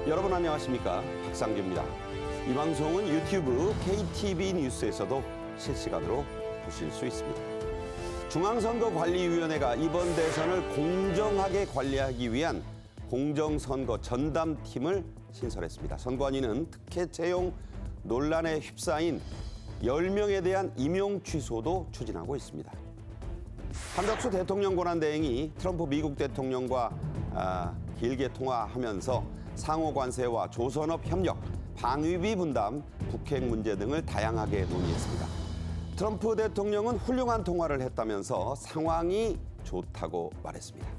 여러분 안녕하십니까? 박상규입니다. 이 방송은 유튜브 KTV 뉴스에서도 실시간으로 보실 수 있습니다. 중앙선거관리위원회가 이번 대선을 공정하게 관리하기 위한 공정선거 전담팀을 신설했습니다. 선관위는 특혜 채용 논란에 휩싸인 10명에 대한 임용 취소도 추진하고 있습니다. 한덕수 대통령 권한대행이 트럼프 미국 대통령과 길게 통화하면서 상호 관세와 조선업 협력, 방위비 분담, 북핵 문제 등을 다양하게 논의했습니다. 트럼프 대통령은 훌륭한 통화를 했다면서 상황이 좋다고 말했습니다.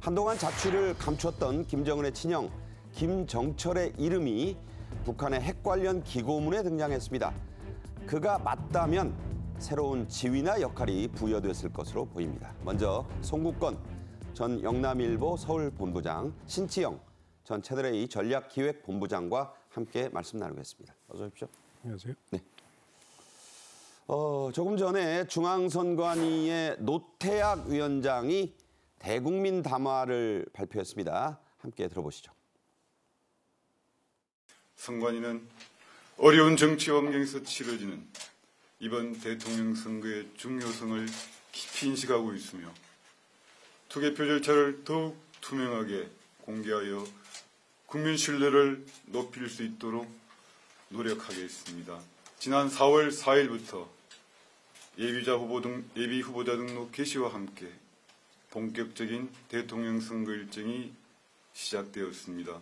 한동안 자취를 감췄던 김정은의 친형 김정철의 이름이 북한의 핵 관련 기고문에 등장했습니다. 그가 맞다면 새로운 지위나 역할이 부여됐을 것으로 보입니다. 먼저 송국건 전 영남일보 서울본부장, 신치영 전 채널A 전략기획본부장과 함께 말씀 나누겠습니다. 어서 오십시오. 안녕하세요. 네. 조금 전에 중앙선관위의 노태악 위원장이 대국민 담화를 발표했습니다. 함께 들어보시죠. 선관위는 어려운 정치 환경에서 치러지는 이번 대통령 선거의 중요성을 깊이 인식하고 있으며 투개표 절차를 더욱 투명하게 공개하여 국민 신뢰를 높일 수 있도록 노력하겠습니다. 지난 4월 4일부터 예비 후보자 등록 개시와 함께 본격적인 대통령 선거 일정이 시작되었습니다.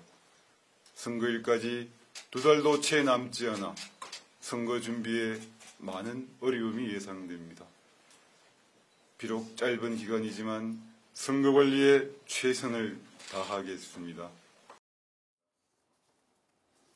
선거일까지 2달도 채 남지 않아 선거 준비에 많은 어려움이 예상됩니다. 비록 짧은 기간이지만 선거 관리에 최선을 다하겠습니다.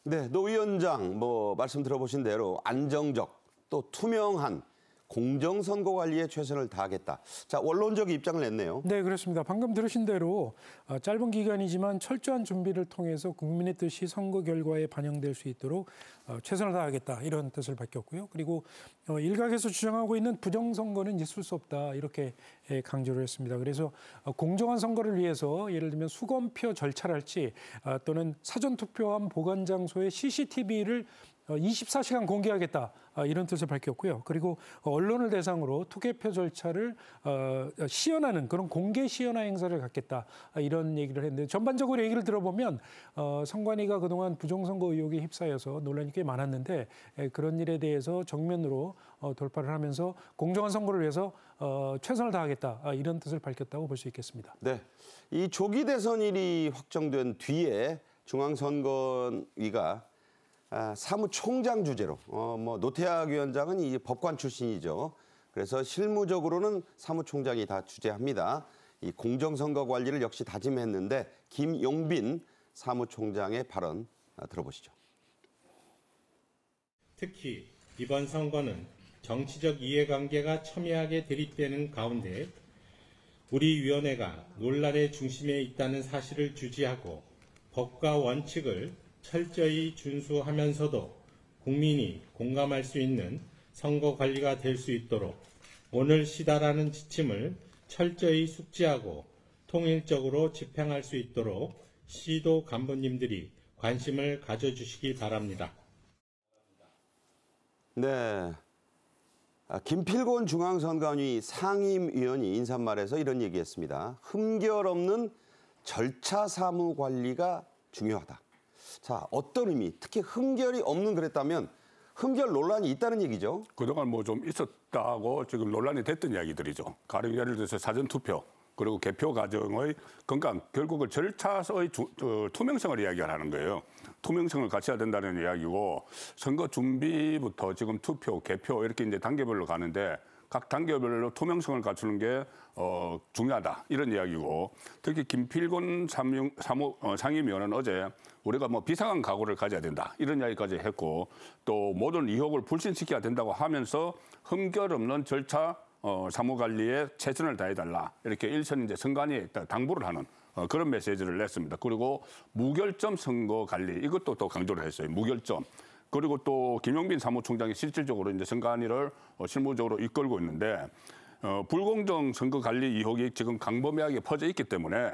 네, 노 위원장 말씀 들어보신 대로 안정적 또 투명한 공정선거 관리에 최선을 다하겠다. 자, 원론적 입장을 냈네요. 네, 그렇습니다. 방금 들으신 대로 짧은 기간이지만 철저한 준비를 통해서 국민의 뜻이 선거 결과에 반영될 수 있도록 최선을 다하겠다 이런 뜻을 밝혔고요. 그리고 일각에서 주장하고 있는 부정선거는 있을 수 없다 이렇게 강조를 했습니다. 그래서 공정한 선거를 위해서 예를 들면 수검표 절차랄지 또는 사전투표함 보관 장소의 CCTV를 24시간 공개하겠다 이런 뜻을 밝혔고요. 그리고 언론을 대상으로 투개표 절차를 시연하는 그런 공개 시연화 행사를 갖겠다 이런 얘기를 했는데 전반적으로 얘기를 들어보면 선관위가 그동안 부정선거 의혹에 휩싸여서 논란이 꽤 많았는데 그런 일에 대해서 정면으로 돌파를 하면서 공정한 선거를 위해서 최선을 다하겠다 이런 뜻을 밝혔다고 볼 수 있겠습니다. 네, 이 조기 대선일이 확정된 뒤에 중앙선거위가 사무총장 주제로 노태악 위원장은 이 법관 출신이죠. 그래서 실무적으로는 사무총장이 다 주재합니다. 이 공정선거 관리를 역시 다짐했는데 김용빈 사무총장의 발언 들어보시죠. 특히 이번 선거는 정치적 이해관계가 첨예하게 대립되는 가운데 우리 위원회가 논란의 중심에 있다는 사실을 주지하고 법과 원칙을 철저히 준수하면서도 국민이 공감할 수 있는 선거 관리가 될 수 있도록 오늘 시다라는 지침을 철저히 숙지하고 통일적으로 집행할 수 있도록 시도 간부님들이 관심을 가져주시기 바랍니다. 네, 김필곤 중앙선관위 상임위원이 인사말에서 이런 얘기했습니다. 흠결 없는 절차 사무 관리가 중요하다. 자, 어떤 의미, 특히 흠결이 없는 그랬다면 흠결 논란이 있다는 얘기죠. 그동안 좀 있었다고 지금 논란이 됐던 이야기들이죠. 가령 예를 들어서 사전투표 그리고 개표 과정의 건강, 결국은 절차의 투명성을 이야기하는 거예요. 투명성을 갖춰야 된다는 이야기고 선거 준비부터 지금 투표, 개표 이렇게 이제 단계별로 가는데 각 단계별로 투명성을 갖추는 게 중요하다 이런 이야기고 특히 김필곤 상임위원은 어제 우리가 비상한 각오를 가져야 된다 이런 이야기까지 했고 또 모든 의혹을 불신시켜야 된다고 하면서 흠결 없는 절차 사무관리에 최선을 다해달라 이렇게 일선 이제 선관위에 당부를 하는 그런 메시지를 냈습니다. 그리고 무결점 선거 관리 이것도 또 강조를 했어요. 무결점. 그리고 또 김용빈 사무총장이 실질적으로 이제 선관위를 실무적으로 이끌고 있는데 불공정 선거 관리 의혹이 지금 광범위하게 퍼져 있기 때문에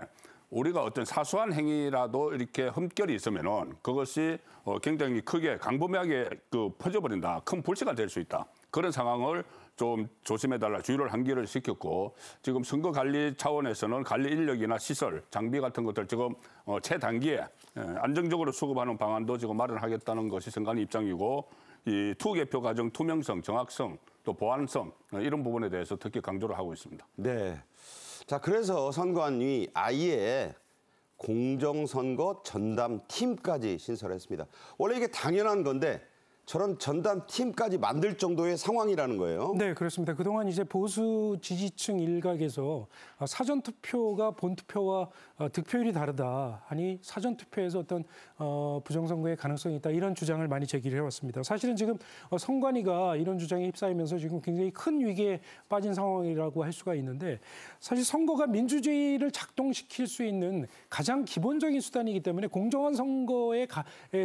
우리가 어떤 사소한 행위라도 이렇게 흠결이 있으면은 그것이 굉장히 크게 광범위하게 퍼져버린다. 큰 불씨가 될 수 있다. 그런 상황을 좀 조심해달라 주의를 한기를 시켰고 지금 선거 관리 차원에서는 관리 인력이나 시설, 장비 같은 것들 지금 최단기에 안정적으로 수급하는 방안도 지금 마련하겠다는 것이 선관위 입장이고 이 투개표 과정 투명성, 정확성, 또 보안성 이런 부분에 대해서 특히 강조를 하고 있습니다. 네. 자, 그래서 선관위 아예 공정선거 전담팀까지 신설했습니다. 원래 이게 당연한 건데 저런 전담팀까지 만들 정도의 상황이라는 거예요. 네, 그렇습니다. 그동안 이제 보수 지지층 일각에서 사전 투표가 본 투표와 득표율이 다르다. 아니 사전 투표에서 어떤 부정선거의 가능성이 있다. 이런 주장을 많이 제기를 해왔습니다. 사실은 지금 선관위가 이런 주장에 휩싸이면서 지금 굉장히 큰 위기에 빠진 상황이라고 할 수가 있는데 사실 선거가 민주주의를 작동시킬 수 있는 가장 기본적인 수단이기 때문에 공정한 선거의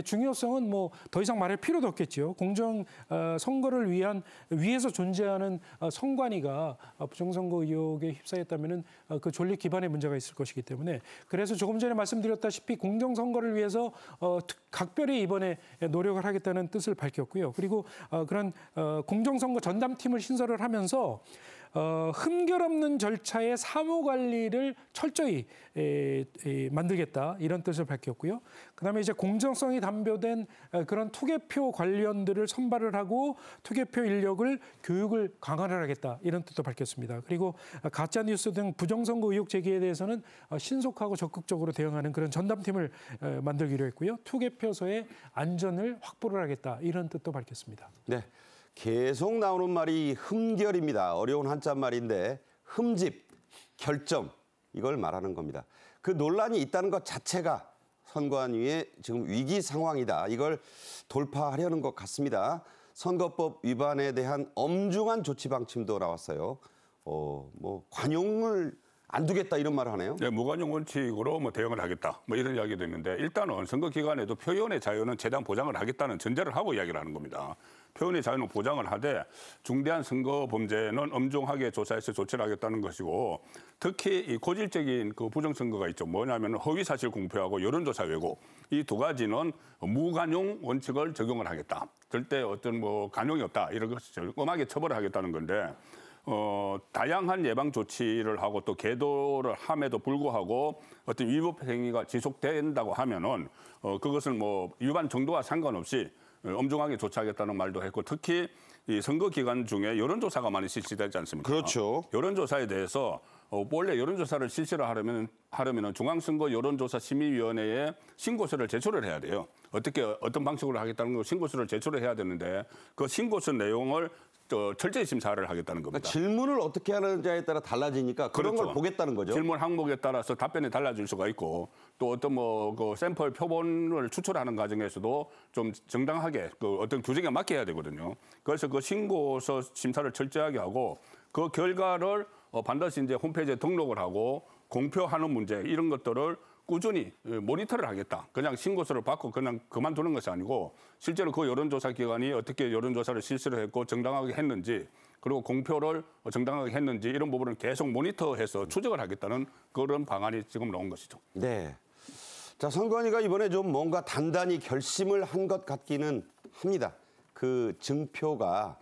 중요성은 뭐 더 이상 말할 필요도 없겠죠. 공정 선거를 위해서 존재하는 선관위가 부정선거 의혹에 휩싸였다면은 그 존립 기반에 문제가 있을 것이기 때문에 그래서 조금 전에 말씀드렸다시피 공정선거를 위해서 각별히 이번에 노력을 하겠다는 뜻을 밝혔고요. 그리고 그런 공정선거 전담팀을 신설을 하면서 흠결 없는 절차의 사무 관리를 철저히 만들겠다 이런 뜻을 밝혔고요. 그다음에 이제 공정성이 담보된 그런 투개표 관련들을 선발을 하고 투개표 인력을 교육을 강화를 하겠다 이런 뜻도 밝혔습니다. 그리고 가짜 뉴스 등 부정선거 의혹 제기에 대해서는 신속하고 적극적으로 대응하는 그런 전담팀을 만들기로 했고요. 투개표소의 안전을 확보를 하겠다 이런 뜻도 밝혔습니다. 네. 계속 나오는 말이 흠결입니다. 어려운 한자말인데 흠집, 결점 이걸 말하는 겁니다. 그 논란이 있다는 것 자체가 선관위의 지금 위기 상황이다. 이걸 돌파하려는 것 같습니다. 선거법 위반에 대한 엄중한 조치 방침도 나왔어요. 뭐 관용을 안 두겠다 이런 말을 하네요. 네, 무관용 원칙으로 뭐 대응을 하겠다. 뭐 이런 이야기도 있는데 일단은 선거 기간에도 표현의 자유는 최대한 보장을 하겠다는 전제를 하고 이야기를 하는 겁니다. 표현의 자유는 보장을 하되 중대한 선거 범죄는 엄중하게 조사해서 조치를 하겠다는 것이고 특히 이 고질적인 그 부정선거가 있죠. 뭐냐면 허위사실 공표하고 여론조사 왜곡 이 두 가지는 무관용 원칙을 적용을 하겠다. 절대 어떤 뭐 관용이 없다. 이런 것을 엄하게 처벌을 하겠다는 건데 다양한 예방 조치를 하고 또 계도를 함에도 불구하고 어떤 위법 행위가 지속된다고 하면은 그것을 뭐 위반 정도와 상관없이 엄중하게 조치하겠다는 말도 했고 특히 이 선거 기간 중에 여론조사가 많이 실시되지 않습니까? 그렇죠. 여론조사에 대해서 원래 여론조사를 실시를 하려면 중앙선거 여론조사 심의위원회에 신고서를 제출을 해야 돼요. 어떤 방식으로 하겠다는 거 신고서를 제출을 해야 되는데 그 신고서 내용을 철저히 심사를 하겠다는 겁니다. 그러니까 질문을 어떻게 하느냐에 따라 달라지니까 그런 그렇죠. 걸 보겠다는 거죠. 질문 항목에 따라서 답변이 달라질 수가 있고 또 어떤 그 샘플 표본을 추출하는 과정에서도 좀 정당하게 그 어떤 규정에 맞게 해야 되거든요. 그래서 그 신고서 심사를 철저하게 하고 그 결과를 반드시 이제 홈페이지에 등록을 하고 공표하는 문제 이런 것들을 꾸준히 모니터를 하겠다. 그냥 신고서를 받고 그냥 그만두는 것이 아니고 실제로 그 여론조사 기관이 어떻게 여론조사를 실시를 했고 정당하게 했는지 그리고 공표를 정당하게 했는지 이런 부분을 계속 모니터해서 추적을 하겠다는 그런 방안이 지금 나온 것이죠. 네. 자, 선관위가 이번에 좀 뭔가 단단히 결심을 한 것 같기는 합니다. 그 증표가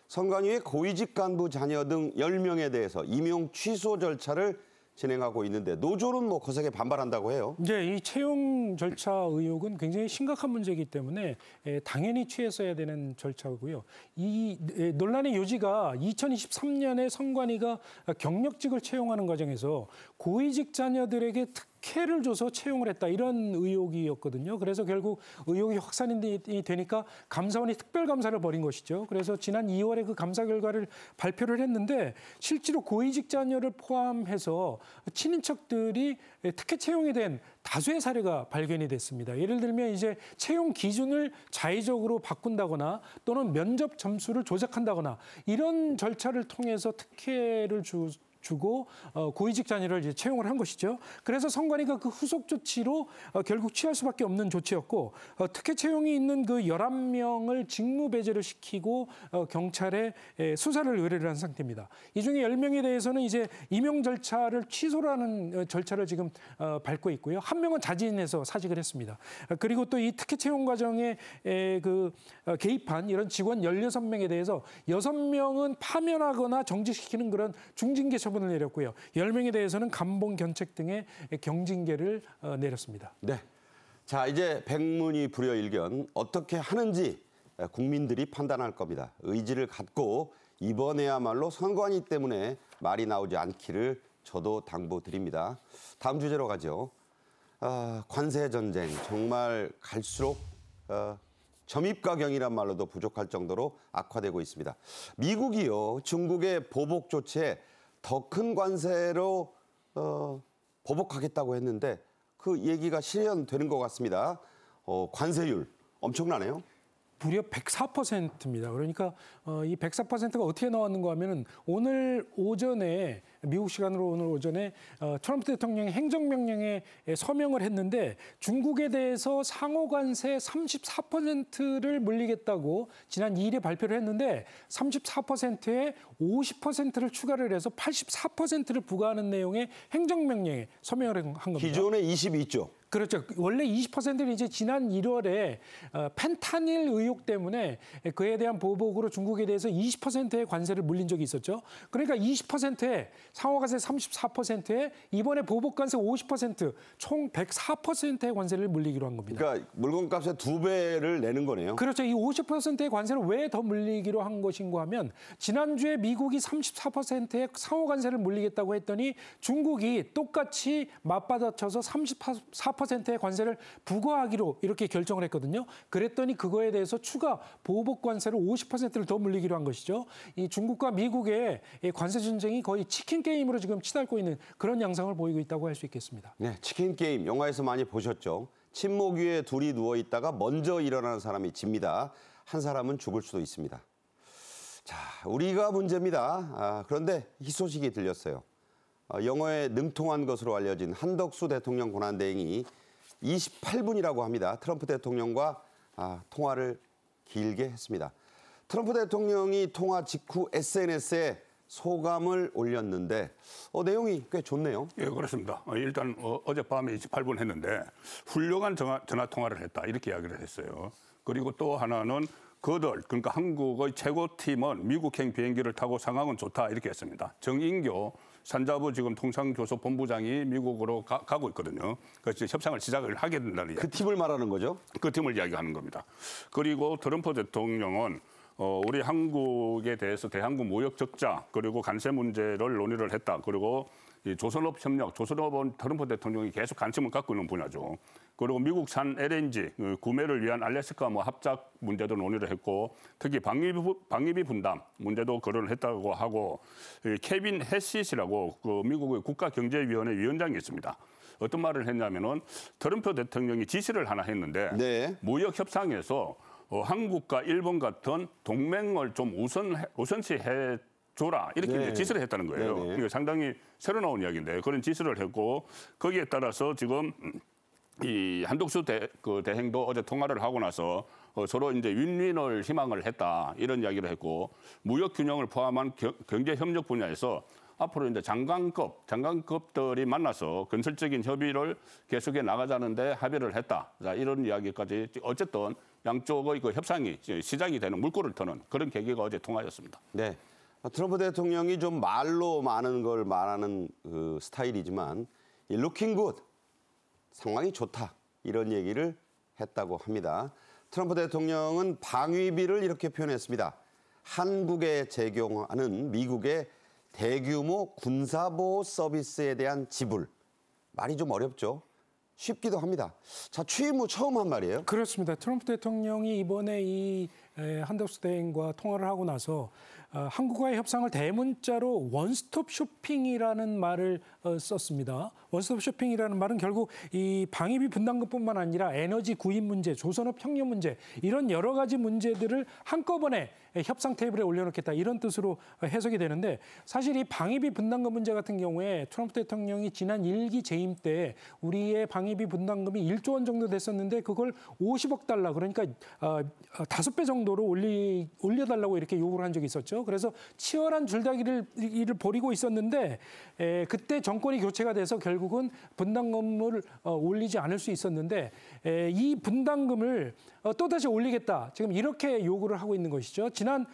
선관위의 고위직 간부 자녀 등 10명에 대해서 임용 취소 절차를 진행하고 있는데 노조는 뭐 거세게 반발한다고 해요. 이 채용 절차 의혹은 굉장히 심각한 문제이기 때문에 당연히 취했어야 되는 절차고요. 이 논란의 요지가 2023년에 선관위가 경력직을 채용하는 과정에서 고위직 자녀들에게 특혜를 줘서 채용을 했다 이런 의혹이었거든요. 그래서 결국 의혹이 확산이 되니까 감사원이 특별감사를 벌인 것이죠. 그래서 지난 2월에 그 감사 결과를 발표를 했는데 실제로 고위직 자녀를 포함해서 친인척들이 특혜 채용이 된 다수의 사례가 발견이 됐습니다. 예를 들면 이제 채용 기준을 자의적으로 바꾼다거나 또는 면접 점수를 조작한다거나 이런 절차를 통해서 특혜를 주고 고위직 자녀를 이제 채용을 한 것이죠. 그래서 선관위가 그 후속 조치로 결국 취할 수밖에 없는 조치였고 특혜 채용이 있는 그 11명을 직무 배제를 시키고 경찰에 수사를 의뢰를 한 상태입니다. 이 중에 10명에 대해서는 이제 임용 절차를 취소하는 절차를 지금 밟고 있고요. 한 명은 자진해서 사직을 했습니다. 그리고 또 이 특혜 채용 과정에 그 개입한 이런 직원 16명에 대해서 6명은 파면하거나 정직시키는 그런 중징계 처분을 내렸고요. 10명에 대해서는 감봉, 견책 등의 경징계를 내렸습니다. 네. 자, 이제 백문이 불여일견 어떻게 하는지 국민들이 판단할 겁니다. 의지를 갖고 이번에야말로 선관위 때문에 말이 나오지 않기를 저도 당부드립니다. 다음 주제로 가죠. 관세 전쟁 정말 갈수록 점입가경이란 말로도 부족할 정도로 악화되고 있습니다. 미국이요, 중국의 보복 조치에 더 큰 관세로 보복하겠다고 했는데 그 얘기가 실현되는 것 같습니다. 관세율 엄청나네요. 무려 104%입니다. 그러니까 이 104%가 어떻게 나왔는가 하면은 오늘 오전에 미국 시간으로 오늘 오전에 트럼프 대통령이 행정명령에 서명을 했는데 중국에 대해서 상호관세 34%를 물리겠다고 지난 2일에 발표를 했는데 34%에 50%를 추가를 해서 84%를 부과하는 내용의 행정명령에 서명을 한 겁니다. 기존에 22조. 그렇죠. 원래 20%는 이제 지난 1월에 펜타닐 의혹 때문에 그에 대한 보복으로 중국에 대해서 20%의 관세를 물린 적이 있었죠. 그러니까 20%에 상호관세 34%에 이번에 보복관세 50% 총 104%의 관세를 물리기로 한 겁니다. 그러니까 물건값의 2배를 내는 거네요. 그렇죠. 이 50%의 관세를 왜 더 물리기로 한 것인가 하면 지난주에 미국이 34%의 상호관세를 물리겠다고 했더니 중국이 똑같이 맞받아쳐서 34%의 관세를 부과하기로 이렇게 결정을 했거든요. 그랬더니 그거에 대해서 추가 보복 관세를 50%를 더 물리기로 한 것이죠. 이 중국과 미국의 관세 전쟁이 거의 치킨 게임으로 지금 치닫고 있는 그런 양상을 보이고 있다고 할 수 있겠습니다. 네, 치킨 게임 영화에서 많이 보셨죠. 침목 위에 둘이 누워 있다가 먼저 일어나는 사람이 집니다. 한 사람은 죽을 수도 있습니다. 자, 우리가 문제입니다. 그런데 희소식이 들렸어요. 영어에 능통한 것으로 알려진 한덕수 대통령 권한대행이 28분이라고 합니다. 트럼프 대통령과 통화를 길게 했습니다. 트럼프 대통령이 통화 직후 SNS에 소감을 올렸는데 내용이 꽤 좋네요. 예, 그렇습니다. 일단 어젯밤에 28분 했는데 훌륭한 전화 통화를 했다 이렇게 이야기를 했어요. 그리고 또 하나는 그러니까 한국의 최고팀은 미국행 비행기를 타고 상황은 좋다 이렇게 했습니다. 정인교 산자부 지금 통상교섭본부장이 미국으로 가고 있거든요. 그래서 협상을 시작을 하게 된다는 그 팀을 말하는 거죠? 그 팀을 이야기하는 겁니다. 그리고 트럼프 대통령은 우리 한국에 대해서 대한국 무역 적자 그리고 관세 문제를 논의를 했다. 그리고 이 조선업 협력, 조선업은 트럼프 대통령이 계속 관심을 갖고 있는 분야죠. 그리고 미국산 LNG 구매를 위한 알래스카 합작 문제도 논의를 했고 특히 방위비 분담 문제도 거론을 했다고 하고 케빈 해시시라고 그 미국의 국가경제위원회 위원장이 있습니다. 어떤 말을 했냐면은 트럼프 대통령이 지시를 하나 했는데 네. 무역 협상에서 한국과 일본 같은 동맹을 좀 우선시해 줘라 이렇게 이제 지시를 했다는 거예요. 이거 상당히 새로 나온 이야기인데 그런 지시를 했고 거기에 따라서 지금 이 한덕수 대행도 어제 통화를 하고 나서 서로 이제 윈윈을 희망을 했다 이런 이야기를 했고 무역 균형을 포함한 경제 협력 분야에서 앞으로 이제 장관급들이 만나서 건설적인 협의를 계속해 나가자는데 합의를 했다. 자, 이런 이야기까지 어쨌든 양쪽의 그 협상이 시작이 되는 물꼬를 터는 그런 계기가 어제 통화였습니다. 네. 트럼프 대통령이 좀 말로 많은 걸 말하는 그 스타일이지만 이 looking good, 상황이 좋다 이런 얘기를 했다고 합니다. 트럼프 대통령은 방위비를 이렇게 표현했습니다. 한국에 제공하는 미국의 대규모 군사보호 서비스에 대한 지불. 말이 좀 어렵죠. 쉽기도 합니다. 자, 취임 후 처음 한 말이에요. 그렇습니다. 트럼프 대통령이 이번에 이 한덕수 대행과 통화를 하고 나서 한국과의 협상을 대문자로 원스톱 쇼핑이라는 말을 썼습니다. 원스톱 쇼핑이라는 말은 결국 이 방위비 분담금뿐만 아니라 에너지 구입 문제, 조선업 협력 문제 이런 여러 가지 문제들을 한꺼번에 협상 테이블에 올려놓겠다 이런 뜻으로 해석이 되는데 사실 이 방위비 분담금 문제 같은 경우에 트럼프 대통령이 지난 1기 재임 때 우리의 방위비 분담금이 1조 원 정도 됐었는데 그걸 50억 달러 그러니까 5배 정도로 올려달라고 이렇게 요구를 한 적이 있었죠. 그래서 치열한 줄다리기를 벌이고 있었는데 그때 정권이 교체가 돼서 결국은 분담금을 올리지 않을 수 있었는데 이 분담금을 또다시 올리겠다. 지금 이렇게 요구를 하고 있는 것이죠. 지난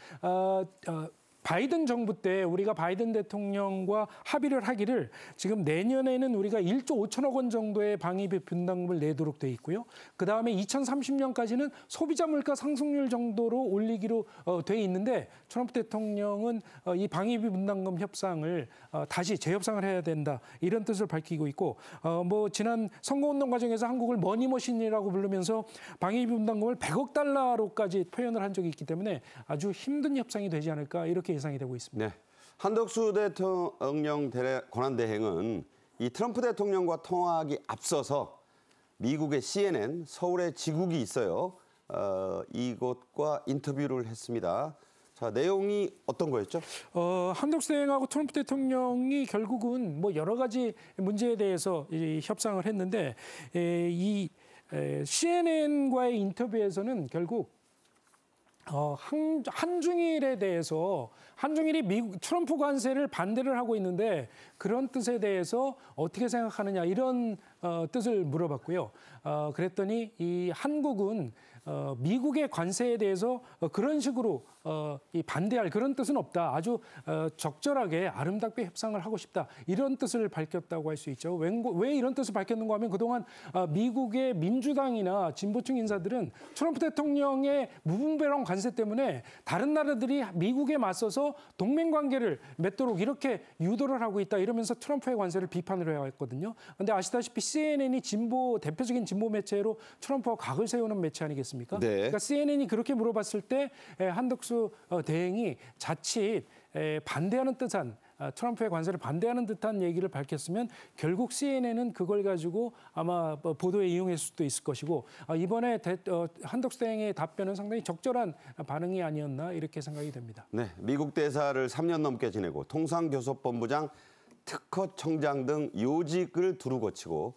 바이든 정부 때 우리가 바이든 대통령과 합의를 하기를 지금 내년에는 우리가 1조 5천억 원 정도의 방위비 분담금을 내도록 돼 있고요. 그다음에 2030년까지는 소비자 물가 상승률 정도로 올리기로 돼 있는데 트럼프 대통령은 이 방위비 분담금 협상을 다시 재협상을 해야 된다. 이런 뜻을 밝히고 있고 뭐 지난 선거운동 과정에서 한국을 머니머신이라고 부르면서 방위비 분담금을 100억 달러로까지 표현을 한 적이 있기 때문에 아주 힘든 협상이 되지 않을까 이렇게 예상이 되고 있습니다. 네, 한덕수 대통령 권한대행은 이 트럼프 대통령과 통화하기 앞서서 미국의 CNN, 서울에 지국이 있어요. 이곳과 인터뷰를 했습니다. 자, 내용이 어떤 거였죠? 한덕수 대행하고 트럼프 대통령이 결국은 뭐 여러 가지 문제에 대해서 협상을 했는데 이 CNN과의 인터뷰에서는 결국 한중일에 대해서 한중일이 미국 트럼프 관세를 반대를 하고 있는데 그런 뜻에 대해서 어떻게 생각하느냐 이런 뜻을 물어봤고요. 그랬더니 이 한국은 미국의 관세에 대해서 그런 식으로 이 반대할 그런 뜻은 없다. 아주 적절하게 아름답게 협상을 하고 싶다. 이런 뜻을 밝혔다고 할 수 있죠. 왜 이런 뜻을 밝혔는가 하면 그동안 미국의 민주당이나 진보층 인사들은 트럼프 대통령의 무분별한 관세 때문에 다른 나라들이 미국에 맞서서 동맹 관계를 맺도록 이렇게 유도를 하고 있다. 이러면서 트럼프의 관세를 비판을 해왔거든요. 그런데 아시다시피 CNN이 대표적인 진보 매체로 트럼프와 각을 세우는 매체 아니겠습니까? 네. 그러니까 CNN이 그렇게 물어봤을 때 한덕수 대행이 자칫 반대하는 듯한 트럼프의 관세를 반대하는 듯한 얘기를 밝혔으면 결국 CNN은 그걸 가지고 아마 보도에 이용했을 수도 있을 것이고 이번에 한덕수 대행의 답변은 상당히 적절한 반응이 아니었나 이렇게 생각이 됩니다. 네, 미국 대사를 3년 넘게 지내고 통상교섭본부장, 특허청장 등 요직을 두루 거치고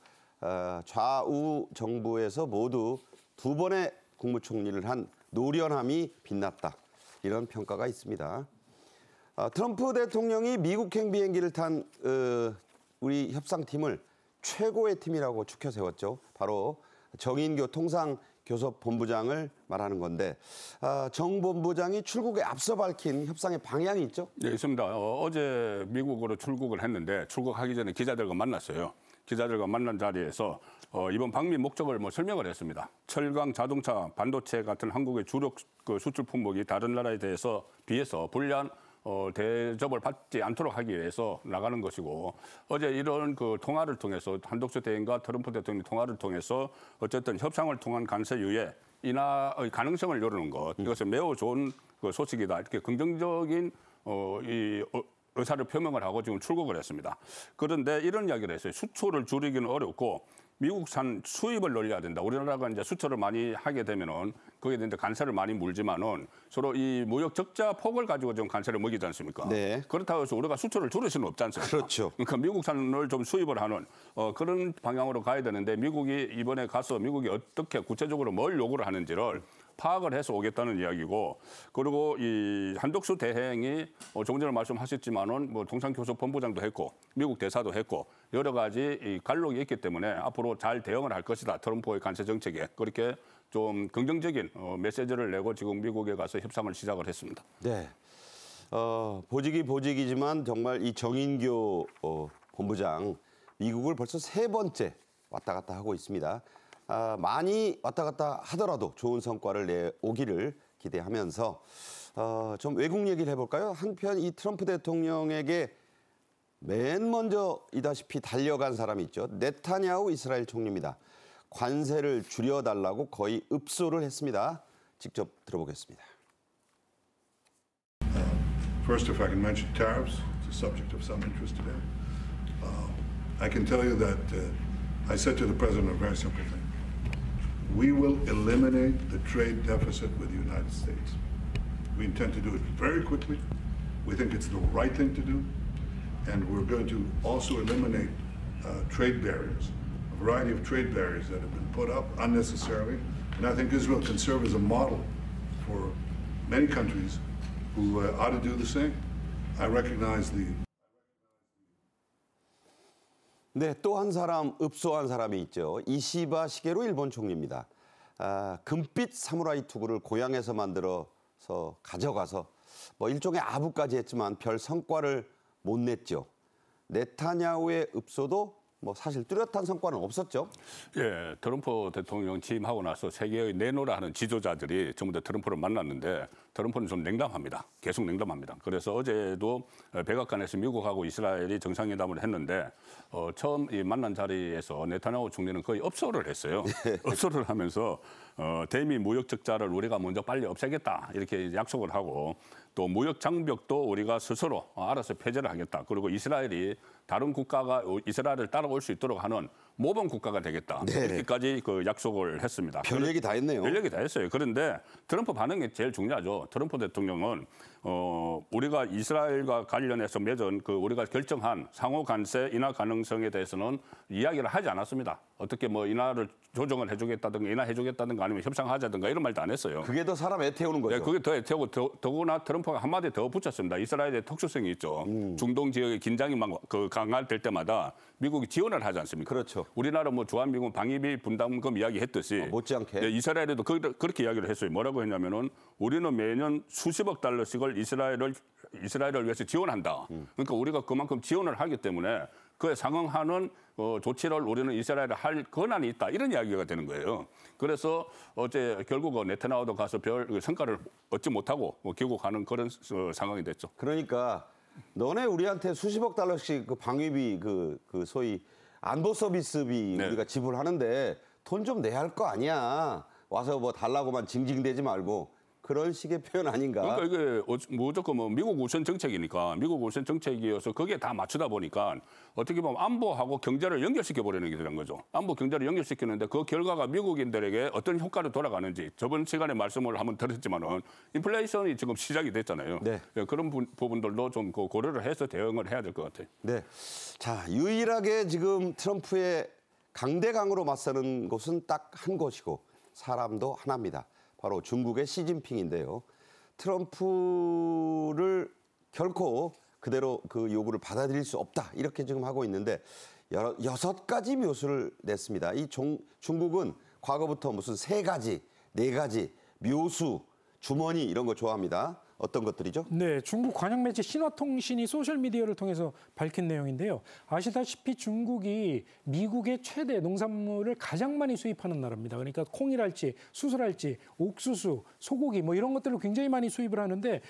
좌우 정부에서 모두 2번의 국무총리를 한 노련함이 빛났다. 이런 평가가 있습니다. 트럼프 대통령이 미국행 비행기를 탄 우리 협상팀을 최고의 팀이라고 추켜 세웠죠. 바로 정인교 통상교섭본부장을 말하는 건데 정 본부장이 출국에 앞서 밝힌 협상의 방향이 있죠? 네, 있습니다. 어제 미국으로 출국을 했는데 출국하기 전에 기자들과 만났어요. 기자들과 만난 자리에서 이번 방미 목적을 설명을 했습니다. 철강, 자동차, 반도체 같은 한국의 주력 수출 품목이 다른 나라에 비해서 불리한 대접을 받지 않도록 하기 위해서 나가는 것이고 어제 이런 통화를 통해서 한덕수 대행과 트럼프 대통령 통화를 통해서 어쨌든 협상을 통한 관세 유예 인하의 가능성을 열어놓은 것 이것은 매우 좋은 소식이다. 이렇게 긍정적인 의사를 표명을 하고 지금 출국을 했습니다. 그런데 이런 이야기를 했어요. 수출을 줄이기는 어렵고 미국산 수입을 늘려야 된다. 우리나라가 이제 수출을 많이 하게 되면은 거기에 대한 관세를 많이 물지만은 서로 이 무역 적자 폭을 가지고 좀 관세를 먹이지 않습니까? 네. 그렇다고 해서 우리가 수출을 줄일 수는 없지 않습니까? 그렇죠. 그러니까 미국산을 좀 수입을 하는 그런 방향으로 가야 되는데 미국이 이번에 가서 미국이 어떻게 구체적으로 뭘 요구를 하는지를 파악을 해서 오겠다는 이야기고 그리고 이 한덕수 대행이 조금 전에 말씀하셨지만은 통상교섭본부장도 했고 미국 대사도 했고 여러 가지 이 관록이 있기 때문에 앞으로 잘 대응을 할 것이다. 트럼프의 관세 정책에 그렇게 좀 긍정적인 메시지를 내고 지금 미국에 가서 협상을 시작을 했습니다. 네. 보직이지만 정말 이 정인교 본부장 미국을 벌써 3번째 왔다 갔다 하고 있습니다. 많이 왔다 갔다 하더라도 좋은 성과를 내오기를 기대하면서 좀 외국 얘기를 해볼까요? 한편 이 트럼프 대통령에게 맨 먼저이다시피 달려간 사람이 있죠. 네타냐후 이스라엘 총리입니다. 관세를 줄여달라고 거의 읍소를 했습니다. 직접 들어보겠습니다. First, if I can mention tariffs, it's a subject of some interest today. I can tell you that I said to the President a very simple thing. We will eliminate the trade deficit with the United States. We intend to do it very quickly. We think it's the right thing to do. And we're going to also eliminate trade barriers, a variety of trade barriers that have been put up unnecessarily. And I think Israel can serve as a model for many countries who ought to do the same. I recognize the 네, 또 한 사람 읍소한 사람이 있죠. 이시바 시게루 일본 총리입니다. 금빛 사무라이 투구를 고향에서 만들어서 가져가서 뭐 일종의 아부까지 했지만 별 성과를 못 냈죠. 네타냐후의 읍소도 뭐 사실 뚜렷한 성과는 없었죠. 예, 트럼프 대통령 취임하고 나서 세계의 내노라 하는 지도자들이 전부 다 트럼프를 만났는데 트럼프는 좀 냉담합니다. 계속 냉담합니다. 그래서 어제도 백악관에서 미국하고 이스라엘이 정상회담을 했는데 처음 이 만난 자리에서 네타냐후 총리는 거의 업소를 했어요. 업소를 하면서 대미 무역 적자를 우리가 먼저 빨리 없애겠다 이렇게 약속을 하고 또 무역 장벽도 우리가 스스로 알아서 폐쇄를 하겠다. 그리고 이스라엘이 다른 국가가 이스라엘을 따라올 수 있도록 하는 모범 국가가 되겠다. 네. 이렇게까지 그 약속을 했습니다. 별 얘기 다 했네요. 별 얘기 다 했어요. 그런데 트럼프 반응이 제일 중요하죠. 트럼프 대통령은 우리가 이스라엘과 관련해서 맺은 그 우리가 결정한 상호 관세 인하 가능성에 대해서는 이야기를 하지 않았습니다. 어떻게 뭐 인하를 조정을 해주겠다든가 인하해주겠다든가 아니면 협상하자든가 이런 말도 안 했어요. 그게 더 사람 애태우는 거죠. 네, 그게 더 애태우고 더구나 트럼프가 한마디 더 붙였습니다. 이스라엘의 특수성이 있죠. 중동 지역의 긴장이 막 강화될 때마다 미국이 지원을 하지 않습니까? 그렇죠. 우리나라 뭐 주한미군 방위비 분담금 이야기했듯이 못지않게. 네, 이스라엘에도 그렇게 이야기를 했어요. 뭐라고 했냐면은 우리는 매년 수십억 달러씩을 이스라엘을 위해서 지원한다. 그러니까 우리가 그만큼 지원을 하기 때문에 그에 상응하는 조치를 우리는 이스라엘에 할 권한이 있다. 이런 이야기가 되는 거예요. 그래서 어제 결국 네타냐후도 가서 별 성과를 얻지 못하고 귀국하는 그런 상황이 됐죠. 그러니까 너네 우리한테 수십억 달러씩 그 방위비 그 소위 안보 서비스비 네. 우리가 지불하는데 돈 좀 내야 할 거 아니야. 와서 뭐 달라고만 징징대지 말고 그런 식의 표현 아닌가. 그러니까 이게 무조건 뭐 미국 우선 정책이니까 미국 우선 정책이어서 거기에 다 맞추다 보니까 어떻게 보면 안보하고 경제를 연결시켜 버리는 게 되는 거죠. 안보 경제를 연결시키는데 그 결과가 미국인들에게 어떤 효과를 돌아가는지 저번 시간에 말씀을 한번 드렸지만은 인플레이션이 지금 시작이 됐잖아요. 네. 그런 부분들도 좀 고려를 해서 대응을 해야 될 것 같아요. 네. 자, 유일하게 지금 트럼프의 강대강으로 맞서는 곳은 딱 한 곳이고 사람도 하나입니다. 바로 중국의 시진핑인데요. 트럼프를 결코 그대로 그 요구를 받아들일 수 없다. 이렇게 지금 하고 있는데 6가지 묘수를 냈습니다. 이 중국은 과거부터 무슨 3가지, 4가지, 묘수, 주머니 이런 거 좋아합니다. 어떤 것들이죠? 네, 중국 관영 매체 신화통신이 소셜미디어를 통해서 밝힌 내용인데요. 아시다시피 중국이 미국의 최대 농산물을 가장 많이 수입하는 나라입니다. 그러니까 콩이랄지 수수랄지 옥수수, 소고기 뭐 이런 것들을 굉장히 많이 수입을 하는데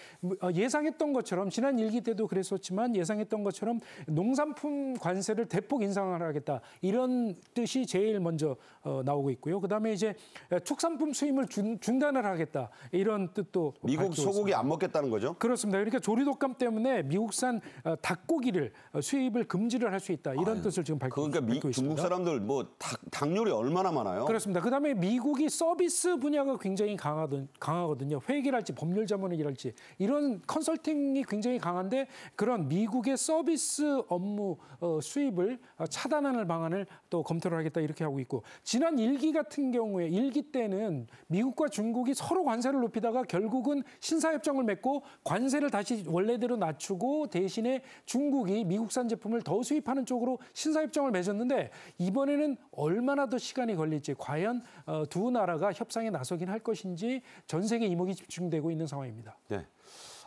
예상했던 것처럼 지난 일기 때도 그랬었지만 예상했던 것처럼 농산품 관세를 대폭 인상을 하겠다. 이런 뜻이 제일 먼저 나오고 있고요. 그다음에 이제 축산품 수입을 중단을 하겠다. 이런 뜻도 미국 소고기 있습니다. 안 먹겠다는 거죠? 그렇습니다. 그러니까 조리독감 때문에 미국산 닭고기를 수입을 금지를 할 수 있다. 이런 뜻을 지금 밝히고 그러니까 있습니다. 중국 사람들 뭐 닭요리 얼마나 많아요? 그렇습니다. 그다음에 미국이 서비스 분야가 굉장히 강하거든요. 회계랄지 법률 자문이랄지 이런 컨설팅이 굉장히 강한데 그런 미국의 서비스 업무 수입을 차단하는 방안을 또 검토를 하겠다 이렇게 하고 있고 지난 일기 같은 경우에 일기 때는 미국과 중국이 서로 관세를 높이다가 결국은 신사협정을 맺고 관세를 다시 원래대로 낮추고 대신에 중국이 미국산 제품을 더 수입하는 쪽으로 신사협정을 맺었는데 이번에는 얼마나 더 시간이 걸릴지 과연 두 나라가 협상에 나서긴 할 것인지 전 세계 이목이 집중되고 있는 상황입니다. 네.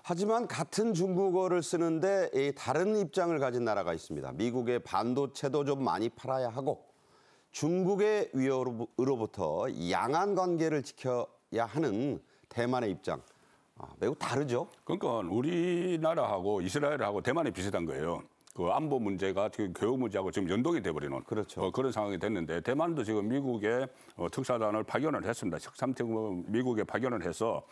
하지만 같은 중국어를 쓰는데 다른 입장을 가진 나라가 있습니다. 미국의 반도체도 좀 많이 팔아야 하고 중국의 위협으로부터 양안 관계를 지켜야 하는 대만의 입장. 매우 다르죠. 그러니까 우리나라하고 이스라엘하고 대만이 비슷한 거예요. 그 안보 문제가 지금 교육 문제하고 지금 연동이 돼버리는 그렇죠. 그런 상황이 됐는데 대만도 지금 미국에 특사단을 파견을 했습니다. 13팀 미국에 파견을 해서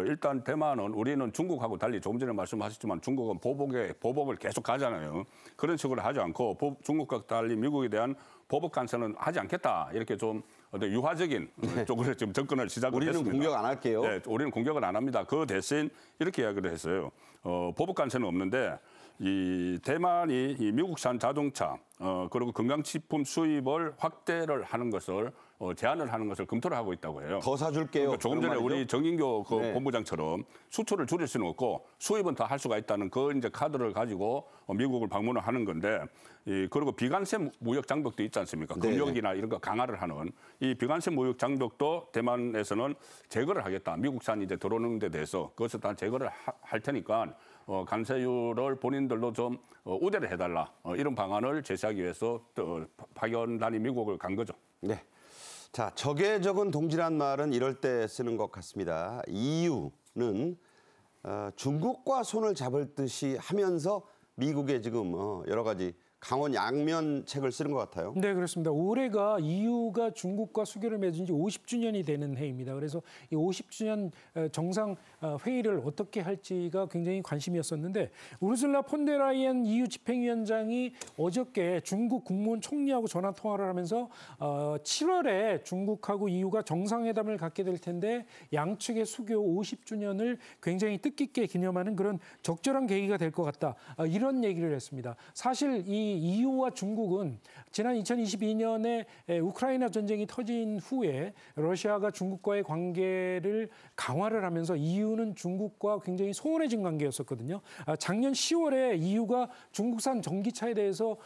일단 대만은 우리는 중국하고 달리 조금 전에 말씀하셨지만 중국은 보복을 계속 가잖아요. 그런 식으로 하지 않고 중국과 달리 미국에 대한 보복 간섭은 하지 않겠다. 이렇게 좀 유화적인 쪽으로 지금 접근을 시작을 우리는 했습니다. 공격 안 할게요. 네, 우리는 공격을 안 합니다. 그 대신 이렇게 이야기를 했어요. 보복 간섭은 없는데 이 대만이 이 미국산 자동차 그리고 건강식품 수입을 확대를 하는 것을 제한을 하는 것을 검토를 하고 있다고 해요. 더 사줄게요. 그러니까 조금 전에 그런 우리 말이죠? 정인교 그 네. 본부장처럼 수출을 줄일 수는 없고 수입은 더 할 수가 있다는 그 이제 카드를 가지고 미국을 방문을 하는 건데 그리고 비관세 무역 장벽도 있지 않습니까? 네. 금융이나 이런 거 강화를 하는 이 비관세 무역 장벽도 대만에서는 제거를 하겠다. 미국산이 이제 들어오는 데 대해서 그것을 다 제거를 할 테니까 관세율을 본인들도 좀 우대를 해달라. 이런 방안을 제시하기 위해서 파견단이 미국을 간 거죠. 네. 자, 적에 적은 동지란 말은 이럴 때 쓰는 것 같습니다. EU는 중국과 손을 잡을 듯이 하면서 미국에 지금 여러 가지 강원 양면책을 쓰는 것 같아요. 네, 그렇습니다. 올해가 EU가 중국과 수교를 맺은 지 50주년이 되는 해입니다. 그래서 이 50주년 정상 회의를 어떻게 할지가 굉장히 관심이었었는데 우르슬라 폰데라이엔 EU 집행위원장이 어저께 중국 국무원 총리하고 전화 통화를 하면서 7월에 중국하고 EU가 정상회담을 갖게 될 텐데 양측의 수교 50주년을 굉장히 뜻깊게 기념하는 그런 적절한 계기가 될 것 같다. 이런 얘기를 했습니다. 사실 이 EU와 중국은 지난 2022년에 우크라이나 전쟁이 터진 후에 러시아가 중국과의 관계를 강화를 하면서 EU는 중국과 굉장히 소원해진 관계였었거든요. 작년 10월에 EU가 중국산 전기차에 대해서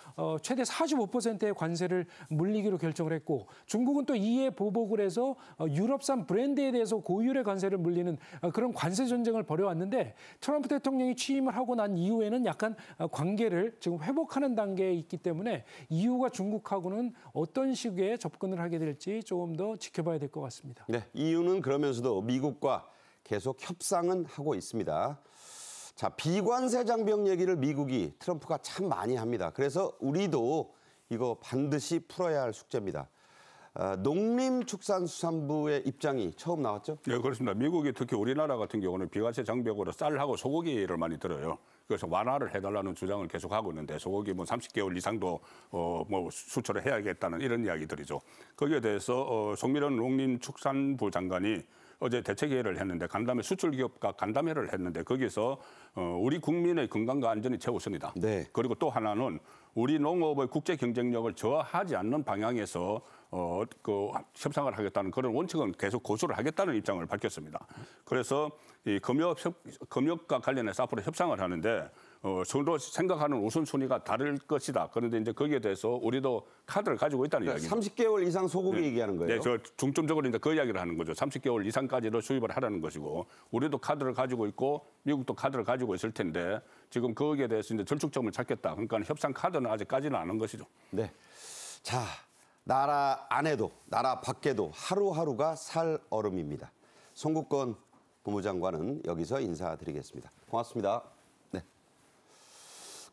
최대 45%의 관세를 물리기로 결정을 했고 중국은 또 이에 보복을 해서 유럽산 브랜드에 대해서 고율의 관세를 물리는 그런 관세 전쟁을 벌여왔는데 트럼프 대통령이 취임을 하고 난 이후에는 약간 관계를 지금 회복하는 단계에 있기 때문에 EU가 중국하고는 어떤 식의 접근을 하게 될지 조금 더 지켜봐야 될 것 같습니다. 네, EU는 그러면서도 미국과 계속 협상은 하고 있습니다. 자, 비관세 장벽 얘기를 미국이 트럼프가 참 많이 합니다. 그래서 우리도 이거 반드시 풀어야 할 숙제입니다. 농림축산수산부의 입장이 처음 나왔죠? 네, 그렇습니다. 미국이 특히 우리나라 같은 경우는 비관세 장벽으로 쌀하고 소고기를 많이 들어요. 그래서 완화를 해달라는 주장을 계속하고 있는데 소고기 뭐 30개월 이상도 뭐 수출을 해야겠다는 이런 이야기들이죠. 거기에 대해서 송미련 농림축산부 장관이 어제 대책회의를 했는데 간담회 수출기업과 간담회를 했는데 거기서 우리 국민의 건강과 안전이 최우선이다. 네. 그리고 또 하나는 우리 농업의 국제 경쟁력을 저하하지 않는 방향에서 그 협상을 하겠다는 그런 원칙은 계속 고수를 하겠다는 입장을 밝혔습니다. 그래서 이 금역과 관련해서 앞으로 협상을 하는데 서로 생각하는 우선순위가 다를 것이다. 그런데 이제 거기에 대해서 우리도 카드를 가지고 있다는 이야기죠. 30개월 이상 소고기 얘기하는 거예요? 네, 저 중점적으로 이제 그 이야기를 하는 거죠. 30개월 이상까지도 수입을 하라는 것이고 우리도 카드를 가지고 있고 미국도 카드를 가지고 있을 텐데 지금 거기에 대해서 이제 절충점을 찾겠다. 그러니까 협상 카드는 아직까지는 안 한 것이죠. 네. 자, 나라 안에도 나라 밖에도 하루하루가 살 얼음입니다. 송국건 법무장관은 여기서 인사드리겠습니다. 고맙습니다. 네.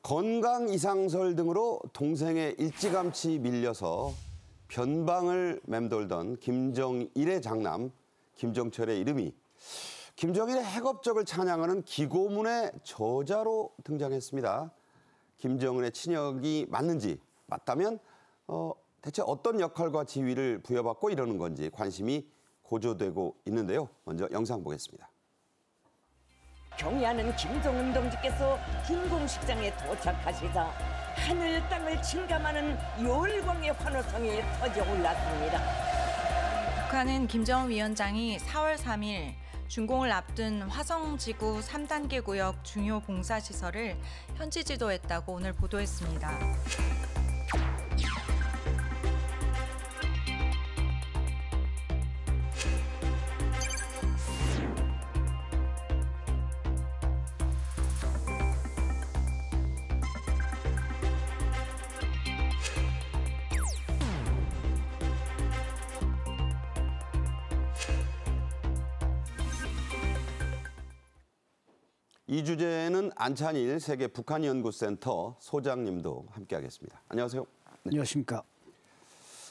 건강 이상설 등으로 동생의 일찌감치 밀려서 변방을 맴돌던 김정일의 장남 김정철의 이름이 김정일의 핵업적을 찬양하는 기고문의 저자로 등장했습니다. 김정은의 친역이 맞는지 맞다면 대체 어떤 역할과 지위를 부여받고 이러는 건지 관심이 고조되고 있는데요. 먼저 영상 보겠습니다. 경의하는 김정은 동지께서 김공식장에 도착하시자 하늘 땅을 침감하는 열광의 환호성이 터져 올랐습니다. 북한은 김정은 위원장이 4월 3일 준공을 앞둔 화성지구 3단계 구역 중요 봉사시설을 현지 지도했다고 오늘 보도했습니다. 이 주제는 안찬일 세계 북한연구센터 소장님도 함께하겠습니다. 안녕하세요. 네. 안녕하십니까.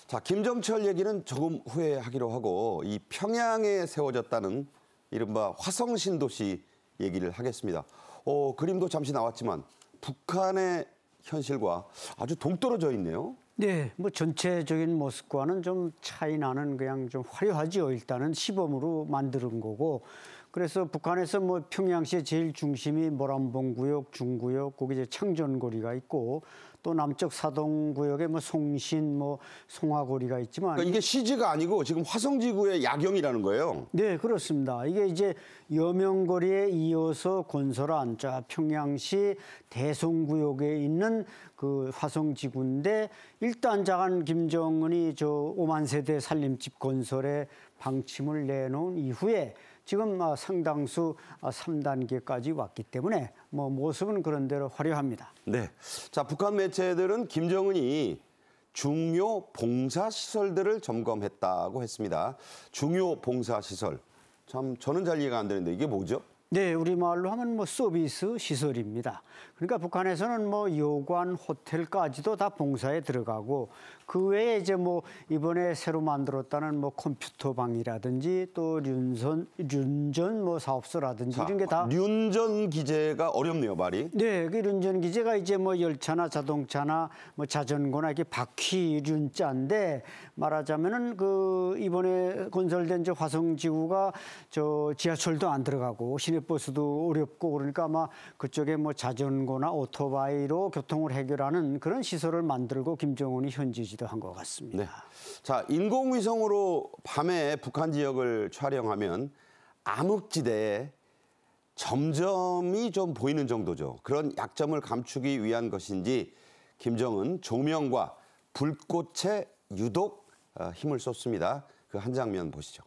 자, 김정철 얘기는 조금 후에 하기로 하고 이 평양에 세워졌다는 이른바 화성 신도시 얘기를 하겠습니다. 그림도 잠시 나왔지만 북한의 현실과 아주 동떨어져 있네요. 네, 뭐 전체적인 모습과는 좀 차이 나는 그냥 좀 화려하죠. 일단은 시범으로 만드는 거고. 그래서 북한에서 뭐 평양시의 제일 중심이 모란봉구역, 중구역, 거기 이제 창전거리가 있고 또 남쪽 사동구역에 뭐 송신, 뭐 송화거리가 있지만 그러니까 이게 CG가 아니고 지금 화성지구의 야경이라는 거예요. 네, 그렇습니다. 이게 이제 여명거리에 이어서 건설한 평양시 대송구역에 있는 그 화성지구인데 일단 자간 김정은이 5만 세대 살림집 건설에 방침을 내놓은 이후에 지금 상당수 3단계까지 왔기 때문에 뭐 모습은 그런 대로 화려합니다. 네. 자, 북한 매체들은 김정은이 중요 봉사시설들을 점검했다고 했습니다. 중요 봉사시설. 참 저는 잘 이해가 안 되는데 이게 뭐죠? 네, 우리말로 하면 뭐 서비스 시설입니다. 그러니까 북한에서는 뭐 여관, 호텔까지도 다 봉사에 들어가고 그 외에 이제 뭐 이번에 새로 만들었다는 뭐 컴퓨터방이라든지 또 륜전 뭐 사업소라든지 이런 게 다 륜전 기재가 어렵네요, 말이. 네, 그 륜전 기재가 이제 뭐 열차나 자동차나 뭐 자전거나 이렇게 바퀴 륜자인데 말하자면은 그 이번에 건설된 화성지구가 지하철도 안 들어가고 시내버스도 어렵고 그러니까 아마 그쪽에 뭐 자전거나 오토바이로 교통을 해결하는 그런 시설을 만들고 김정은이 현지지도 한 것 같습니다. 네. 자, 인공위성으로 밤에 북한 지역을 촬영하면 암흑지대에 점점이 좀 보이는 정도죠. 그런 약점을 감추기 위한 것인지 김정은 조명과 불꽃에 유독 힘을 쏟습니다. 그 한 장면 보시죠.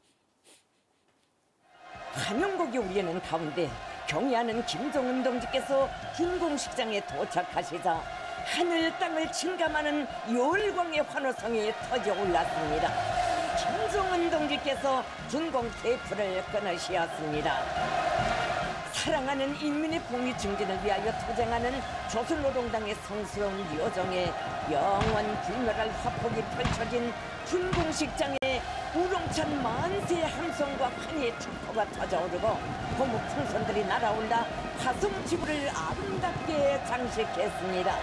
환영곡이 울리는 가운데 경의하는 김정은 동지께서 준공식장에 도착하시자 하늘 땅을 침감하는 열광의 환호성이 터져 올랐습니다. 김정은 동지께서 준공 테이프를 끊으셨습니다. 사랑하는 인민의 복리 증진을 위하여 투쟁하는 조선노동당의 성스러운 여정에 영원 불멸할 화폭이 펼쳐진 준공식장에 우렁찬 만세의 함성과 환희의 축포가 터져오르고 고무 풍선들이 날아올라 화성지구를 아름답게 장식했습니다.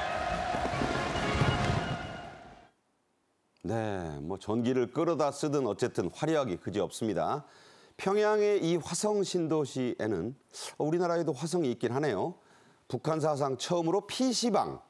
네, 뭐 전기를 끌어다 쓰든 어쨌든 화려하기 그지없습니다. 평양의 이 화성 신도시에는 우리나라에도 화성이 있긴 하네요. 북한 사상 처음으로 PC방,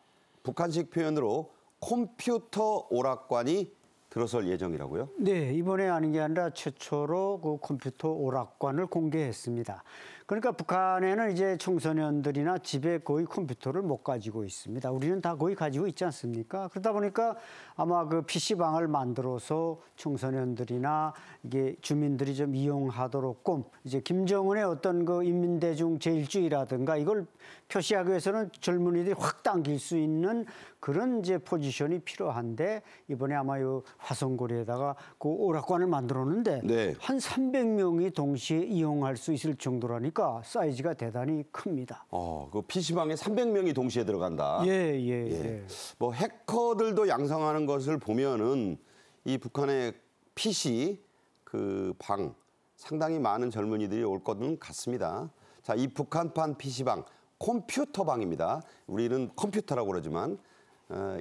북한식 표현으로 컴퓨터 오락관이 들어설 예정이라고요? 네, 이번에 아닌 게 아니라 최초로 그 컴퓨터 오락관을 공개했습니다. 그러니까 북한에는 이제 청소년들이나 집에 거의 컴퓨터를 못 가지고 있습니다. 우리는 다 거의 가지고 있지 않습니까? 그러다 보니까 아마 그 PC방을 만들어서 청소년들이나 이게 주민들이 좀 이용하도록 이제 김정은의 어떤 그 인민대중 제일주의라든가 이걸 표시하기 위해서는 젊은이들이 확 당길 수 있는 그런 이제 포지션이 필요한데 이번에 아마 이 화성고리에다가 그 오락관을 만들었는데 네. 한 300명이 동시에 이용할 수 있을 정도라니까 사이즈가 대단히 큽니다. 그 PC방에 300명이 동시에 들어간다. 예. 뭐 해커들도 양성하는 것을 보면은 이 북한의 PC 그 방 상당히 많은 젊은이들이 올 것은 같습니다. 자, 이 북한판 PC방 컴퓨터방입니다. 우리는 컴퓨터라고 그러지만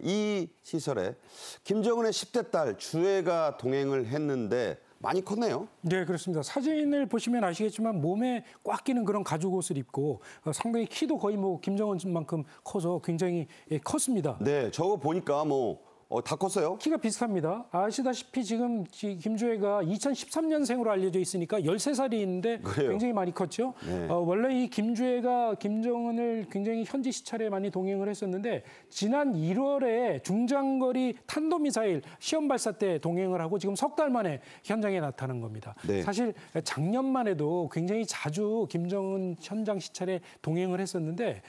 이 시설에 김정은의 10대 딸 주애가 동행을 했는데 많이 컸네요. 네, 그렇습니다. 사진을 보시면 아시겠지만 몸에 꽉 끼는 그런 가죽 옷을 입고 상당히 키도 거의 뭐 김정은만큼 커서 굉장히 컸습니다. 네, 저거 보니까 뭐 다 컸어요? 키가 비슷합니다. 아시다시피 지금 김주애가 2013년생으로 알려져 있으니까 13살이 있는데 그래요. 굉장히 많이 컸죠. 네. 원래 이 김주애가 김정은을 굉장히 현지 시찰에 많이 동행을 했었는데 지난 1월에 중장거리 탄도미사일 시험 발사 때 동행을 하고 지금 석 달 만에 현장에 나타난 겁니다. 네. 사실 작년만 해도 굉장히 자주 김정은 현장 시찰에 동행을 했었는데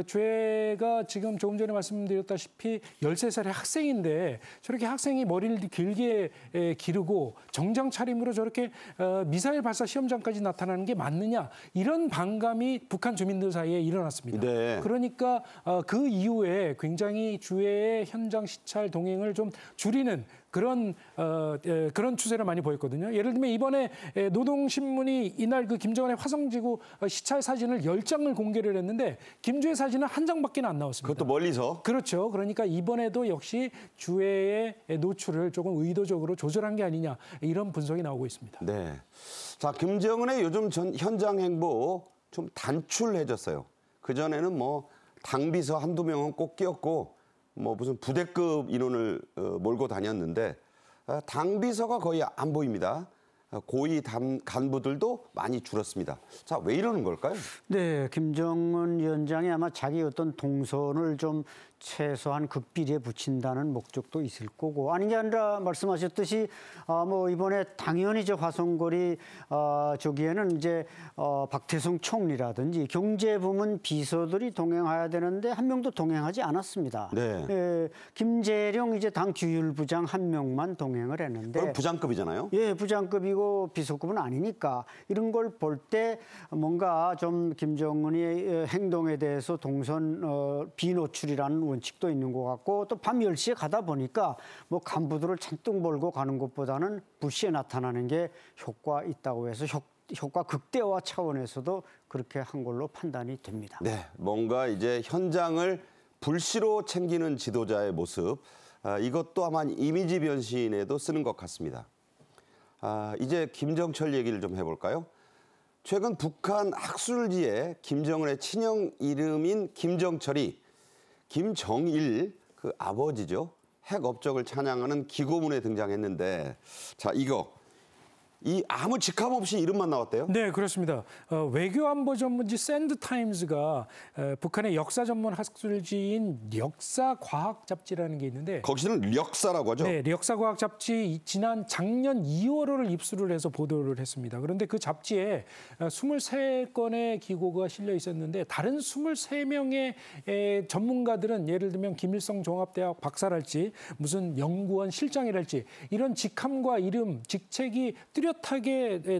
주애가 지금 조금 전에 말씀드렸다시피 13살의 학생이 학생인데 저렇게 학생이 머리를 길게 기르고 정장 차림으로 저렇게 미사일 발사 시험장까지 나타나는 게 맞느냐 이런 반감이 북한 주민들 사이에 일어났습니다. 네. 그러니까 그 이후에 굉장히 주외의 현장 시찰 동행을 좀 줄이는 그런 추세를 많이 보였거든요. 예를 들면 이번에 노동신문이 이날 그 김정은의 화성지구 시찰 사진을 10장을 공개를 했는데 김주혜 사진은 한 장밖에 안 나왔습니다. 그것도 멀리서. 그렇죠. 그러니까 이번에도 역시 주외의 노출을 조금 의도적으로 조절한 게 아니냐 이런 분석이 나오고 있습니다. 네. 자, 김정은의 요즘 현장 행보 좀 단출해졌어요. 그전에는 뭐 당비서 한두 명은 꼭 끼었고 뭐 무슨 부대급 인원을 몰고 다녔는데 당비서가 거의 안 보입니다. 고위 간부들도 많이 줄었습니다. 자, 왜 이러는 걸까요? 네, 김정은 위원장이 아마 자기 어떤 동선을 좀 최소한 극비리에 붙인다는 목적도 있을 거고 아닌 게 아니라 말씀하셨듯이 뭐 이번에 당연히 저 화성거리 저기에는 이제 박태성 총리라든지 경제부문 비서들이 동행해야 되는데 한 명도 동행하지 않았습니다. 네. 예, 김재룡 이제 당 규율부장 한 명만 동행을 했는데 그럼 부장급이잖아요. 예, 부장급이고 비서급은 아니니까 이런 걸 볼 때 뭔가 좀 김정은의 행동에 대해서 동선 비노출이라는 원칙도 있는 것 같고 또 밤 10시에 가다 보니까 뭐 간부들을 잔뜩 몰고 가는 것보다는 부시에 나타나는 게 효과 있다고 해서 효과 극대화 차원에서도 그렇게 한 걸로 판단이 됩니다. 네, 뭔가 이제 현장을 불시로 챙기는 지도자의 모습 이것도 아마 이미지 변신에도 쓰는 것 같습니다. 이제 김정철 얘기를 좀 해볼까요? 최근 북한 학술지에 김정은의 친형 이름인 김정철이 김정일 그 아버지죠. 핵 업적을 찬양하는 기고문에 등장했는데 자 이거 아무 직함 없이 이름만 나왔대요? 네, 그렇습니다. 외교안보 전문지 샌드타임즈가 북한의 역사 전문 학술지인 역사과학 잡지라는 게 있는데 거기서는 역사라고 하죠? 네, 역사과학 잡지 지난 작년 2월호를 입수를 해서 보도를 했습니다. 그런데 그 잡지에 23건의 기고가 실려 있었는데 다른 23명의 전문가들은 예를 들면 김일성 종합대학 박사랄지 무슨 연구원 실장이랄지 이런 직함과 이름, 직책이 뚜렷하게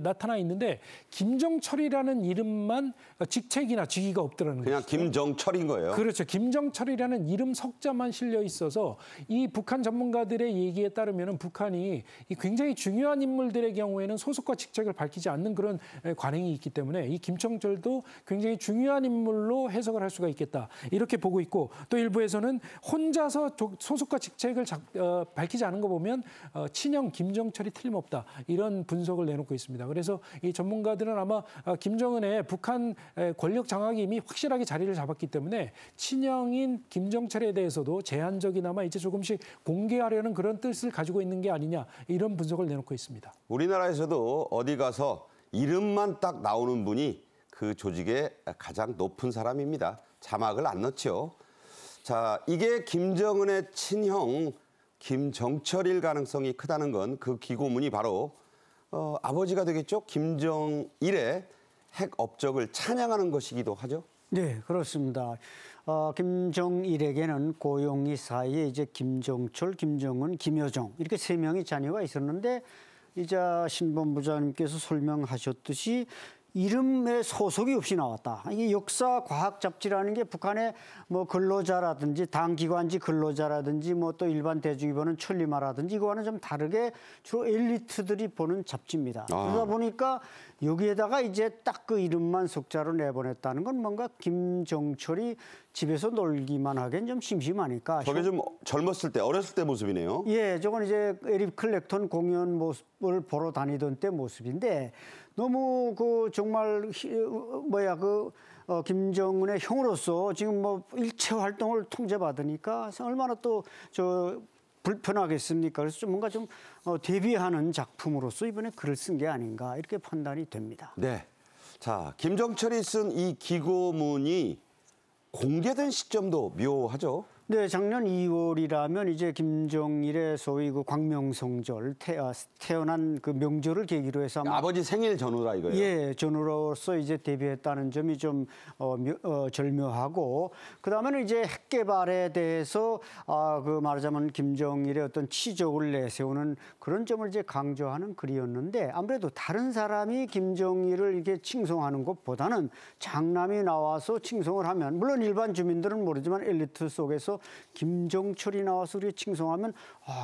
나타나 있는데 김정철이라는 이름만 직책이나 직위가 없더라는 그냥 거죠. 김정철인 거예요. 그렇죠. 김정철이라는 이름 석자만 실려 있어서 이 북한 전문가들의 얘기에 따르면 북한이 이 굉장히 중요한 인물들의 경우에는 소속과 직책을 밝히지 않는 그런 관행이 있기 때문에 이 김정철도 굉장히 중요한 인물로 해석을 할 수가 있겠다. 이렇게 보고 있고 또 일부에서는 혼자서 소속과 직책을 밝히지 않은 거 보면 친형 김정철이 틀림없다. 이런 분석을 내놓고 있습니다. 그래서 이 전문가들은 아마 김정은의 북한 권력 장악이 이미 확실하게 자리를 잡았기 때문에 친형인 김정철에 대해서도 제한적이나마 이제 조금씩 공개하려는 그런 뜻을 가지고 있는 게 아니냐 이런 분석을 내놓고 있습니다. 우리나라에서도 어디 가서 이름만 딱 나오는 분이 그 조직의 가장 높은 사람입니다. 자막을 안 넣죠. 자, 이게 김정은의 친형 김정철일 가능성이 크다는 건 그 기고문이 바로 아버지가 되겠죠. 김정일의 핵 업적을 찬양하는 것이기도 하죠. 네, 그렇습니다. 김정일에게는 고용이 사이에 이제 김정철, 김정은, 김여정 이렇게 세 명의 자녀가 있었는데 이제 신본부장님께서 설명하셨듯이 이름에 소속이 없이 나왔다. 이게 역사 과학 잡지라는 게 북한의 뭐 근로자라든지 당기관지 근로자라든지 뭐 또 일반 대중이 보는 천리마라든지 이거와는 좀 다르게 주로 엘리트들이 보는 잡지입니다. 그러다 보니까 여기에다가 이제 딱 그 이름만 석자로 내보냈다는 건 뭔가 김정철이 집에서 놀기만 하기엔 좀 심심하니까. 저게 좀 젊었을 때, 어렸을 때 모습이네요. 예, 저건 이제 에릭 클랩턴 공연 모습을 보러 다니던 때 모습인데 너무 그 정말 김정은의 형으로서 지금 뭐 일체 활동을 통제받으니까 얼마나 또 불편하겠습니까? 그래서 좀 뭔가 좀 대비하는 작품으로서 이번에 글을 쓴 게 아닌가 이렇게 판단이 됩니다. 네. 자, 김정철이 쓴 이 기고문이 공개된 시점도 묘하죠. 네, 작년 2월이라면 이제 김정일의 소위 그 광명성절 태어난 그 명절을 계기로 해서 아버지 생일 전후라 이거예요. 예, 전후로서 이제 데뷔했다는 점이 좀 절묘하고 그다음에는 이제 핵 개발에 대해서 그 말하자면 김정일의 어떤 치적을 내세우는 그런 점을 이제 강조하는 글이었는데 아무래도 다른 사람이 김정일을 이렇게 칭송하는 것보다는 장남이 나와서 칭송을 하면 물론 일반 주민들은 모르지만 엘리트 속에서 김정철이 나와서 우리 칭송하면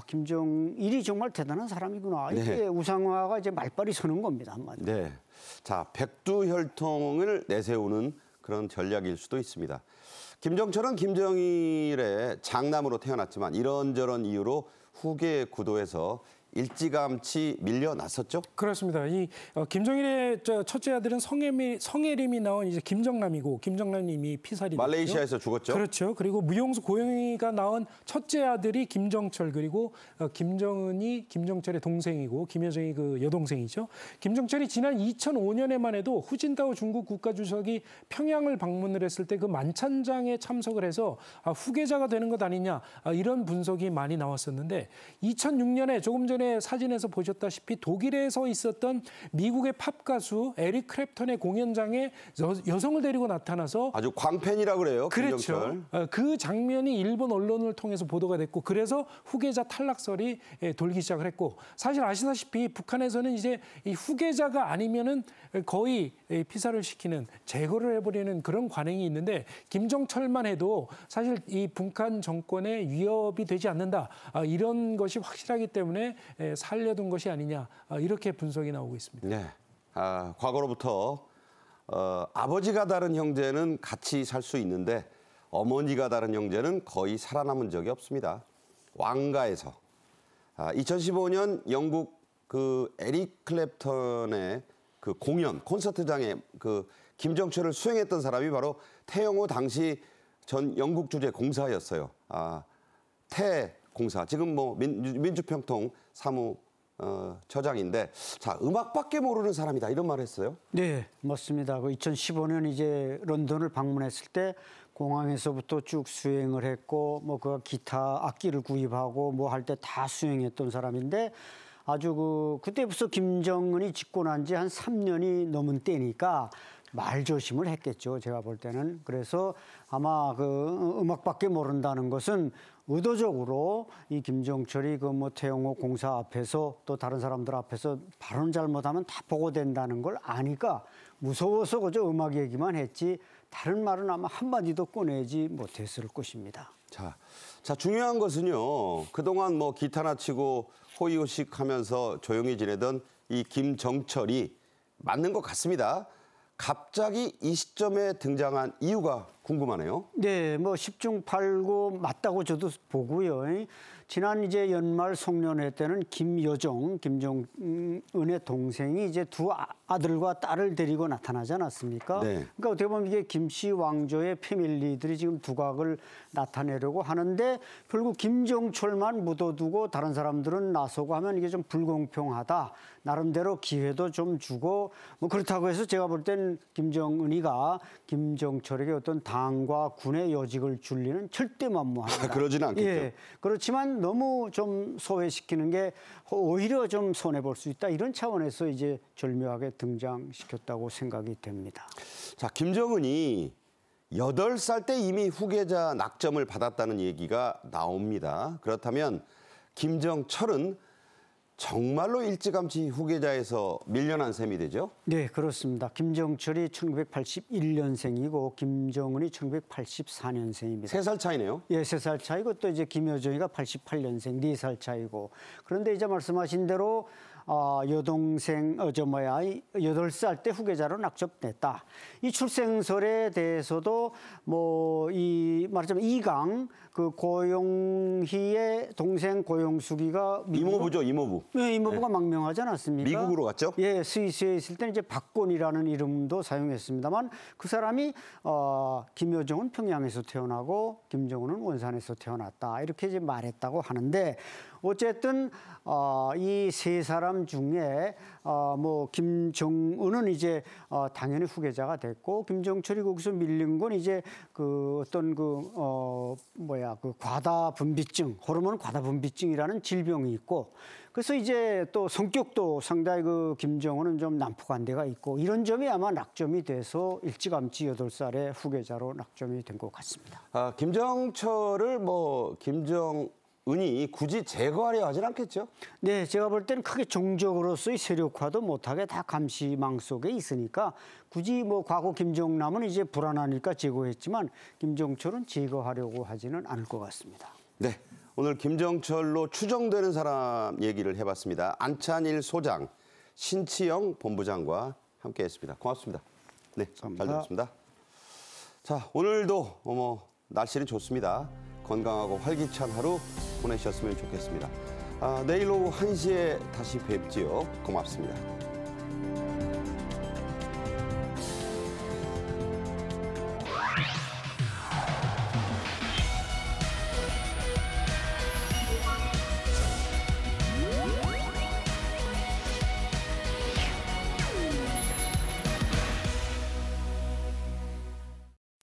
김정일이 정말 대단한 사람이구나. 이렇게 네. 우상화가 이제 말빨이 서는 겁니다. 한마디로. 네. 자, 백두혈통을 내세우는 그런 전략일 수도 있습니다. 김정철은 김정일의 장남으로 태어났지만 이런저런 이유로 후계 구도에서 일찌감치 밀려났었죠. 그렇습니다. 이 김정일의 첫째 아들은 성혜림이 나온 이제 김정남이고 김정남님이 피살이 됐죠. 말레이시아에서 죽었죠. 그렇죠. 그리고 무용수 고영희가 낳은 첫째 아들이 김정철 그리고 김정은이 김정철의 동생이고 김여정이 그 여동생이죠. 김정철이 지난 2005년에만 해도 후진타오 중국 국가주석이 평양을 방문을 했을 때 그 만찬장에 참석을 해서 후계자가 되는 것 아니냐 이런 분석이 많이 나왔었는데 2006년에 조금 전에 사진에서 보셨다시피 독일에서 있었던 미국의 팝 가수 에릭 크랩턴의 공연장에 여성을 데리고 나타나서 아주 광팬이라고 그래요. 그렇죠. 김정철. 그 장면이 일본 언론을 통해서 보도가 됐고 그래서 후계자 탈락설이 돌기 시작을 했고 사실 아시다시피 북한에서는 이제 이 후계자가 아니면은 거의 피살을 시키는 제거를 해버리는 그런 관행이 있는데 김정철만 해도 사실 이 북한 정권에 위협이 되지 않는다 이런 것이 확실하기 때문에 살려둔 것이 아니냐 이렇게 분석이 나오고 있습니다. 네, 과거로부터 아버지가 다른 형제는 같이 살 수 있는데 어머니가 다른 형제는 거의 살아남은 적이 없습니다. 왕가에서 2015년 영국 그 에릭 클랩턴의 그 공연 콘서트장에 그 김정철을 수행했던 사람이 바로 태영호 당시 전 영국 주재 공사였어요. 태 공사 지금 뭐 민주평통 사무 처장인데 자 음악밖에 모르는 사람이다 이런 말을 했어요. 네, 맞습니다. 그 2015년 이제 런던을 방문했을 때 공항에서부터 쭉 수행을 했고 뭐 그 기타 악기를 구입하고 뭐 할 때 다 수행했던 사람인데 아주 그때부터 김정은이 집권 한 지 한 3년이 넘은 때니까 말 조심을 했겠죠. 제가 볼 때는. 그래서 아마 그 음악밖에 모른다는 것은 의도적으로 이 김정철이 그 뭐 태영호 공사 앞에서 또 다른 사람들 앞에서 발언 잘못하면 다 보고된다는 걸 아니까 무서워서 그저 음악 얘기만 했지 다른 말은 아마 한마디도 꺼내지 못했을 것입니다. 자 중요한 것은요. 그동안 뭐 기타나 치고 호의호식하면서 조용히 지내던 이 김정철이 맞는 것 같습니다. 갑자기 이 시점에 등장한 이유가 궁금하네요. 네, 뭐 10중 8구 맞다고 저도 보고요. 지난 이제 연말 송년회 때는 김여정, 김정은의 동생이 이제 두 아들과 딸을 데리고 나타나지 않았습니까? 네. 그러니까 어떻게 보면 이게 김씨 왕조의 패밀리들이 지금 두각을 나타내려고 하는데 결국 김정철만 묻어두고 다른 사람들은 나서고 하면 이게 좀 불공평하다. 나름대로 기회도 좀 주고 뭐 그렇다고 해서 제가 볼 땐 김정은이가 김정철에게 어떤 당과 군의 요직을 줄 리는 절대 만무합니다. 그러지는 않겠죠. 예, 그렇지만 너무 좀 소외시키는 게 오히려 좀 손해볼 수 있다. 이런 차원에서 이제 절묘하게 등장시켰다고 생각이 됩니다. 자, 김정은이 8살 때 이미 후계자 낙점을 받았다는 얘기가 나옵니다. 그렇다면 김정철은 정말로 일찌감치 후계자에서 밀려난 셈이 되죠? 네, 그렇습니다. 김정철이 1981년생이고 김정은이 1984년생입니다. 3살 차이네요. 예, 3살 차이고 또 이제 김여정이가 88년생, 4살 차이고. 그런데 이제 말씀하신 대로 여동생 8살 때 후계자로 낙점됐다. 이 출생설에 대해서도 뭐 이 말하자면 이강 그 고용희의 동생 고용숙이가 이모부죠, 이모부. 네, 이모부가 망명하지 않았습니까? 미국으로 갔죠? 예, 스위스에 있을 때는 이제 박곤이라는 이름도 사용했습니다만 그 사람이 김여정은 평양에서 태어나고 김정은은 원산에서 태어났다. 이렇게 이제 말했다고 하는데 어쨌든 이 세 사람 사람 중에 뭐 김정은은 이제 당연히 후계자가 됐고 김정철이 거기서 밀린 건 이제 그 어떤 그 과다분비증, 호르몬 과다분비증이라는 질병이 있고 그래서 이제 또 성격도 상당히 그 김정은은 좀 난폭한 데가 있고 이런 점이 아마 낙점이 돼서 일찌감치 8살의 후계자로 낙점이 된 것 같습니다. 김정철을 뭐 김정은이 굳이 제거하려 하진 않겠죠? 네, 제가 볼 때는 크게 종적으로서의 세력화도 못하게 다 감시망 속에 있으니까 굳이 뭐 과거 김정남은 이제 불안하니까 제거했지만 김정철은 제거하려고 하지는 않을 것 같습니다. 네, 오늘 김정철로 추정되는 사람 얘기를 해봤습니다. 안찬일 소장, 신치영 본부장과 함께했습니다. 고맙습니다. 네, 잘 들었습니다. 자, 오늘도 날씨는 좋습니다. 건강하고 활기찬 하루 보내셨으면 좋겠습니다. 내일 오후 1시에 다시 뵙지요. 고맙습니다.